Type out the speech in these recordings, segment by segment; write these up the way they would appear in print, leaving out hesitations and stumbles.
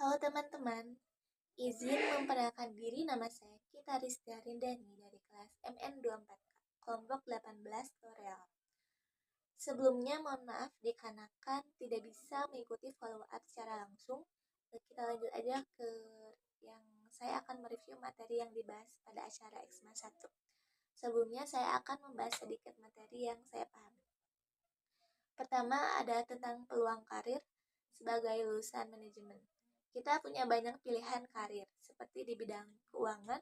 Halo teman-teman, izin memperkenalkan diri. Nama saya Kita Rizda Rindani dari kelas MN24K, kelompok 18 L'Oreal. Sebelumnya mohon maaf dikarenakan tidak bisa mengikuti follow up secara langsung. Kita lanjut aja ke yang saya akan mereview materi yang dibahas pada acara Xma 1. Sebelumnya saya akan membahas sedikit materi yang saya pahami. Pertama ada tentang peluang karir sebagai lulusan manajemen. Kita punya banyak pilihan karir, seperti di bidang keuangan,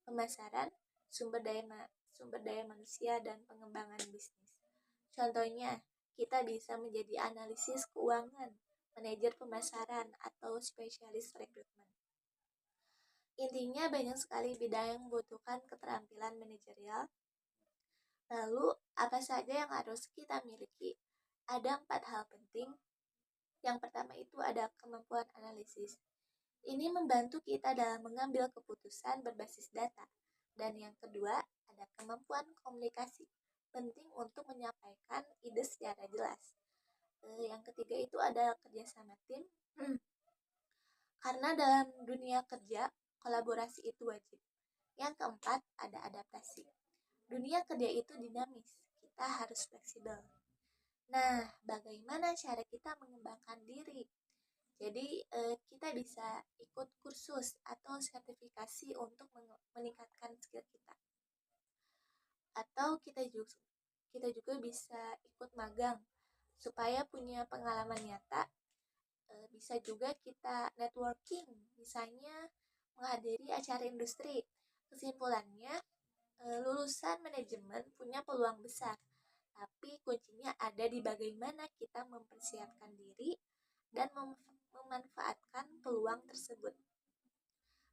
pemasaran, sumber daya manusia, dan pengembangan bisnis. Contohnya, kita bisa menjadi analisis keuangan, manajer pemasaran, atau spesialis rekrutmen. Intinya banyak sekali bidang yang membutuhkan keterampilan manajerial. Lalu, apa saja yang harus kita miliki? Ada 4 hal penting. Yang pertama itu ada kemampuan analisis. Ini membantu kita dalam mengambil keputusan berbasis data. Dan yang kedua, ada kemampuan komunikasi. Penting untuk menyampaikan ide secara jelas. Yang ketiga itu ada kerjasama tim. Karena dalam dunia kerja, kolaborasi itu wajib. Yang keempat, ada adaptasi. Dunia kerja itu dinamis. Kita harus fleksibel. Nah, bagaimana cara kita mengembangkan diri? Jadi kita bisa ikut kursus atau sertifikasi untuk meningkatkan skill kita. Atau kita juga bisa ikut magang supaya punya pengalaman nyata. Bisa juga kita networking, misalnya menghadiri acara industri. Kesimpulannya, lulusan manajemen punya peluang besar, tapi kuncinya ada di bagaimana kita mempersiapkan diri dan memanfaatkan peluang tersebut.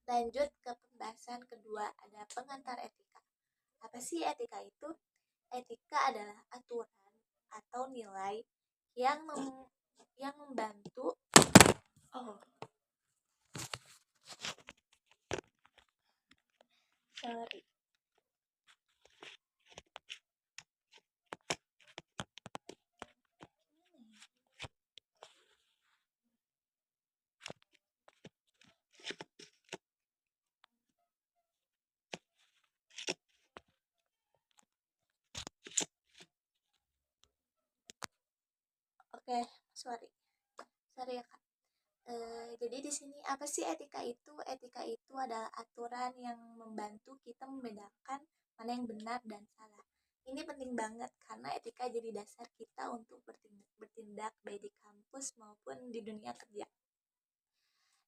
Lanjut ke pembahasan kedua, ada pengantar etika. Apa sih etika itu? Etika adalah aturan atau nilai yang membantu sorry ya kak. Jadi di sini apa sih etika itu? Etika itu adalah aturan yang membantu kita membedakan mana yang benar dan salah. Ini penting banget karena etika jadi dasar kita untuk bertindak baik di kampus maupun di dunia kerja.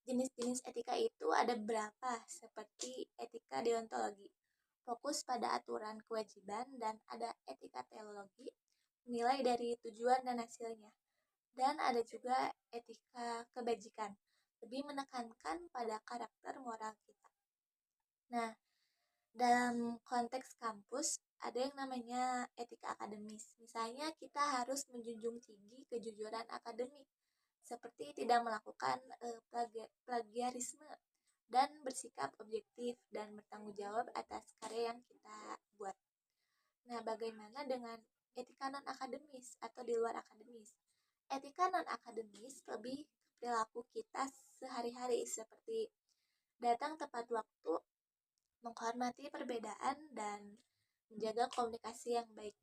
Jenis-jenis etika itu ada berapa, seperti etika deontologi, fokus pada aturan kewajiban, dan ada etika teologi, nilai dari tujuan dan hasilnya. Dan ada juga etika kebajikan, lebih menekankan pada karakter moral kita. Nah, dalam konteks kampus, ada yang namanya etika akademis. Misalnya kita harus menjunjung tinggi kejujuran akademik, seperti tidak melakukan plagiarisme, dan bersikap objektif dan bertanggung jawab atas karya yang kita buat. Nah, bagaimana dengan etika non-akademis atau di luar akademis? Etika non-akademis lebih perilaku kita sehari-hari, seperti datang tepat waktu, menghormati perbedaan, dan menjaga komunikasi yang baik.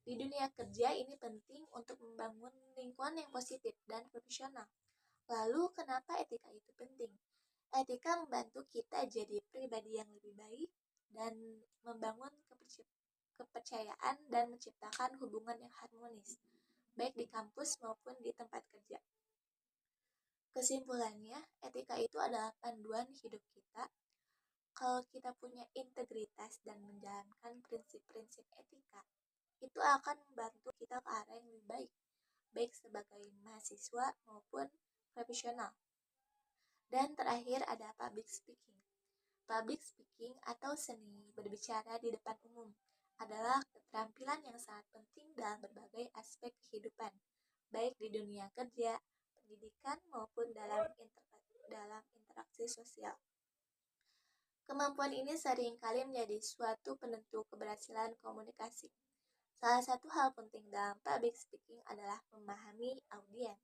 Di dunia kerja ini penting untuk membangun lingkungan yang positif dan profesional. Lalu kenapa etika itu penting? Etika membantu kita jadi pribadi yang lebih baik dan membangun kepercayaan dan menciptakan hubungan yang harmonis, baik di kampus maupun di tempat kerja. Kesimpulannya, etika itu adalah panduan hidup kita. Kalau kita punya integritas dan menjalankan prinsip-prinsip etika, itu akan membantu kita ke arah yang lebih baik, baik sebagai mahasiswa maupun profesional. Dan terakhir ada public speaking. Public speaking atau seni berbicara di depan umum adalah keterampilan yang sangat penting dalam berbagai aspek kehidupan, baik di dunia kerja, pendidikan, maupun dalam interaksi sosial. Kemampuan ini seringkali menjadi suatu penentu keberhasilan komunikasi. Salah satu hal penting dalam public speaking adalah memahami audiens.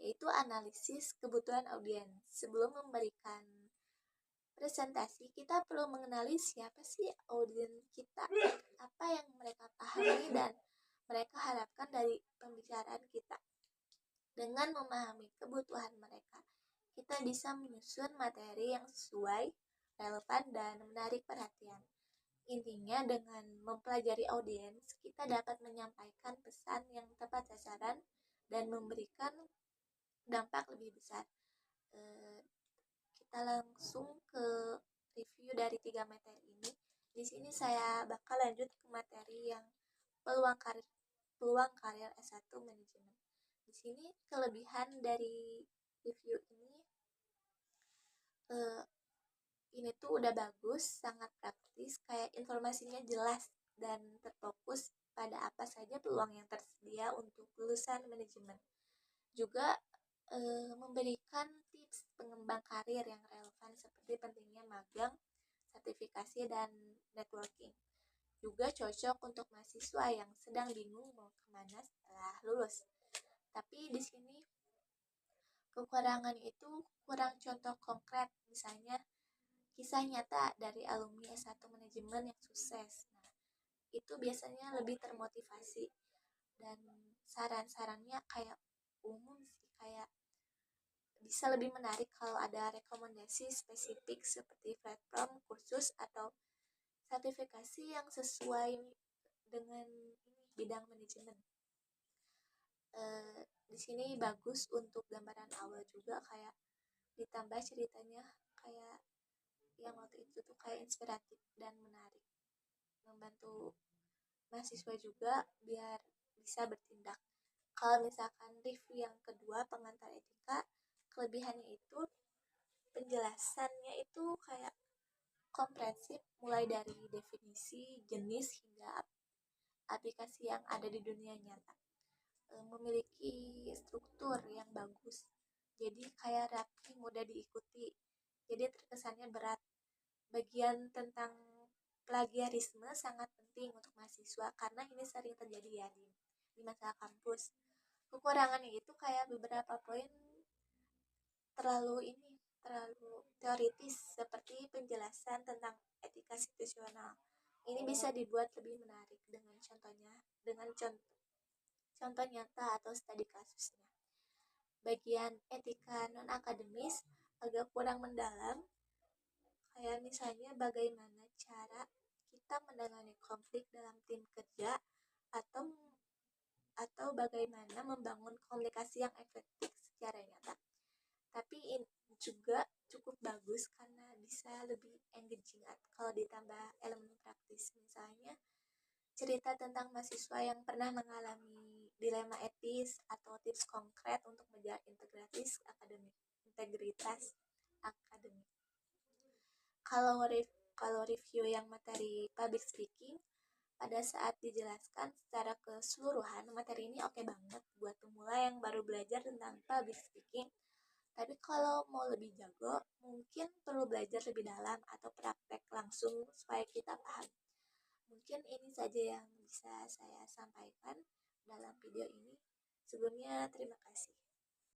yaitu analisis kebutuhan audiens. Sebelum memberikan presentasi, kita perlu mengenali siapa sih audiens kita, apa yang mereka pahami dan mereka harapkan dari pembicaraan kita. Dengan memahami kebutuhan mereka, kita bisa menyusun materi yang sesuai, relevan, dan menarik perhatian. Intinya, dengan mempelajari audiens, kita dapat menyampaikan pesan yang tepat sasaran dan memberikan dampak lebih besar. Kita langsung ke review dari 3 materi ini. Di sini saya bakal lanjut ke materi yang peluang karir S1 manajemen. Di sini kelebihan dari review ini tuh udah bagus, sangat praktis, kayak informasinya jelas dan terfokus pada apa saja peluang yang tersedia untuk lulusan manajemen. Juga memberikan tips pengembang karir yang relevan seperti pentingnya magang, sertifikasi, dan networking. Juga cocok untuk mahasiswa yang sedang bingung mau kemana setelah lulus. Tapi di sini kekurangan itu kurang contoh konkret, misalnya kisah nyata dari alumni S1 manajemen yang sukses. Nah, itu biasanya lebih termotivasi, dan saran-sarannya kayak umum sih, kayak bisa lebih menarik kalau ada rekomendasi spesifik seperti platform, kursus, atau sertifikasi yang sesuai dengan bidang manajemen. Di sini bagus untuk gambaran awal juga, kayak ditambah ceritanya kayak yang waktu itu tuh kayak inspiratif dan menarik, membantu mahasiswa juga biar bisa bertindak. Kalau misalkan review yang kedua, pengantar etika, kelebihannya itu penjelasannya itu kayak komprehensif, mulai dari definisi, jenis, hingga aplikasi yang ada di dunia nyata. Memiliki struktur yang bagus, jadi kayak rapi, mudah diikuti, jadi terkesannya berat. Bagian tentang plagiarisme sangat penting untuk mahasiswa karena ini sering terjadi ya di masa kampus. Kekurangannya itu kayak beberapa poin terlalu teoritis, seperti penjelasan tentang etika situasional. Ini bisa dibuat lebih menarik dengan contoh nyata atau studi kasusnya. Bagian etika non akademis agak kurang mendalam, kayak misalnya bagaimana cara kita menangani konflik dalam tim kerja, atau bagaimana membangun komunikasi yang efektif secara nyata. Tapi ini juga cukup bagus karena bisa lebih engaging kalau ditambah elemen praktis, misalnya cerita tentang mahasiswa yang pernah mengalami dilema etis atau tips konkret untuk menjaga integritas akademik. Kalau review yang materi public speaking, pada saat dijelaskan secara keseluruhan, materi ini oke banget buat pemula yang baru belajar tentang public speaking. Tapi kalau mau lebih jago, mungkin perlu belajar lebih dalam atau praktek langsung supaya kita paham. Mungkin ini saja yang bisa saya sampaikan dalam video ini. Sebelumnya, terima kasih.